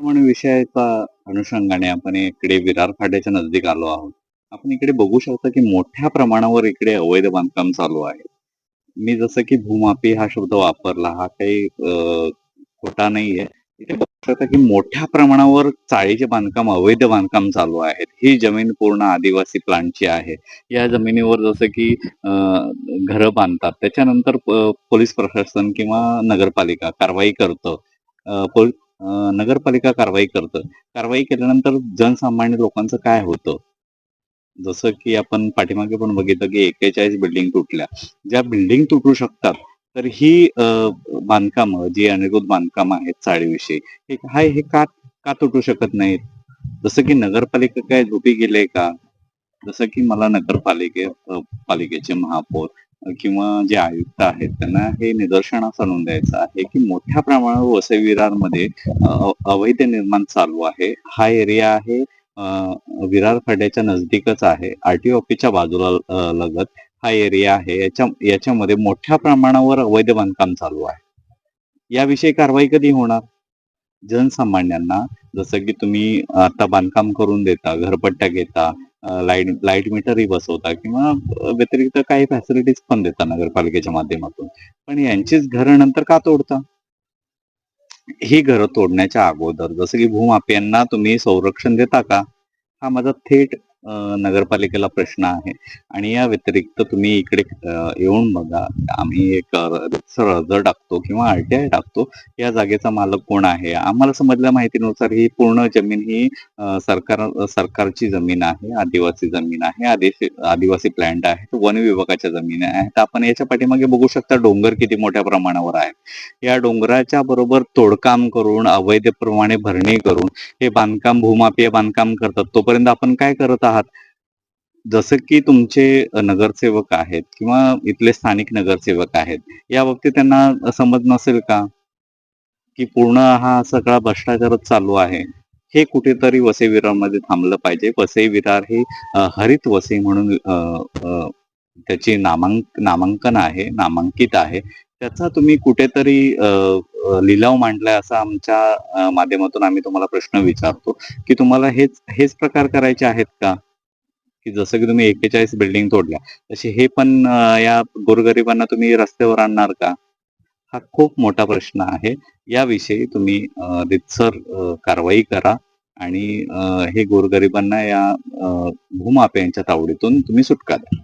विषयाच्या अनुषंगाने आपण इकडे विरार फाट्याच्या नजदीक आलो आहोत. आपण इकडे बघू शकता की मोठ्या प्रमाणावर इकडे अवैध बांधकाम चालू आहे. मी जसं की भूमाफी हा शब्द वापरला, हा काही खोटा नाहीये. इथे बघू शकता की मोठ्या प्रमाणावर चाळीचे बांधकाम, अवैध बांधकाम चालू आहेत. ही जमीन पूर्ण आदिवासी प्लांटची आहे. या जमिनीवर जसं की घरं बांधतात. त्याच्यानंतर पोलीस प्रशासन किंवा नगरपालिका कारवाई करतं. नगरपालिका कारवाई करतं. कारवाई केल्यानंतर जनसामान्य लोकांचं काय होतं? जसं की आपण पाठीमागे पण बघितलं की 41 बिल्डिंग तुटल्या. ज्या बिल्डिंग तुटू शकतात, तर ही बांधकामं जी अनधिकृत बांधकामं आहेत चाळीविषयी, हे का का तुटू शकत नाहीत? जसं की नगरपालिका काय झोपी गेली का? जसं की मला पालिकेचे महापौर किंवा जे आयुक्त आहेत त्यांना हे निदर्शनास आणून द्यायचं आहे की मोठ्या प्रमाणावर वसई विरारमध्ये अवैध निर्माण चालू आहे. हा एरिया आहे विरार फाट्याच्या नजदीकच आहे. आरटीओ ऑफिसच्या बाजूला लगत हा एरिया आहे. याच्यामध्ये मोठ्या प्रमाणावर अवैध बांधकाम चालू आहे. याविषयी कारवाई कधी होणार? जनसामान्यांना जसं की तुम्ही आता बांधकाम करून देता, घरपट्ट्या घेता, लाईट लाईट मीटरही बसवता किंवा व्यतिरिक्त काही फॅसिलिटीज पण देता नगरपालिकेच्या माध्यमातून. पण यांचीच घरं नंतर का तोडता? ही घरं तोडण्याच्या अगोदर जसं की भूमाफियांना तुम्ही संरक्षण देता का? हा माझा थेट नगरपालिकेला प्रश्न आहे. आणि या व्यतिरिक्त तुम्ही इकडे येऊन बघा. आम्ही एक अर्ज टाकतो किंवा आरटीआय टाकतो. या जागेचा मालक कोण आहे? आम्हाला समजल्या माहितीनुसार ही पूर्ण जमीन ही सरकारची जमीन आहे, आदिवासी जमीन आहे, आदिवासी प्लॅन्ट आहे, वन विभागाच्या जमिनी आहेत. आपण याच्या पाठीमागे बघू शकता डोंगर किती मोठ्या प्रमाणावर आहे. या डोंगराच्या बरोबर तोडकाम करून, अवैधप्रमाणे भरणी करून हे बांधकाम भूमाफिया बांधकाम करतात. तोपर्यंत आपण काय करत आहात? जसं की तुमचे नगरसेवक आहेत किंवा इथले स्थानिक नगरसेवक आहेत. या बाबतीत त्यांना समज नसेल का? की पूर्ण हा सगळा भ्रष्टाचारच चालू आहे. हे कुठेतरी वसई विरारमध्ये थांबलं पाहिजे. वसई विरार ही हरित वसई म्हणून त्याची नामांकन आहे, नामांकित आहे. त्याचा तुम्ही कुठेतरी लिलाव मांडलाय असा आमच्या माध्यमातून आम्ही तुम्हाला प्रश्न विचारतो, की तुम्हाला हेच प्रकार करायचे आहेत का? की जसं की तुम्ही 41 बिल्डिंग तोडल्या, तसे हे पण या गोरगरिबांना तुम्ही रस्त्यावर आणणार का? हा खूप मोठा प्रश्न आहे. याविषयी तुम्ही रीतसर कारवाई करा आणि हे गोरगरिबांना या भूमाफियांच्या तावडीतून तुम्ही सुटका द्या.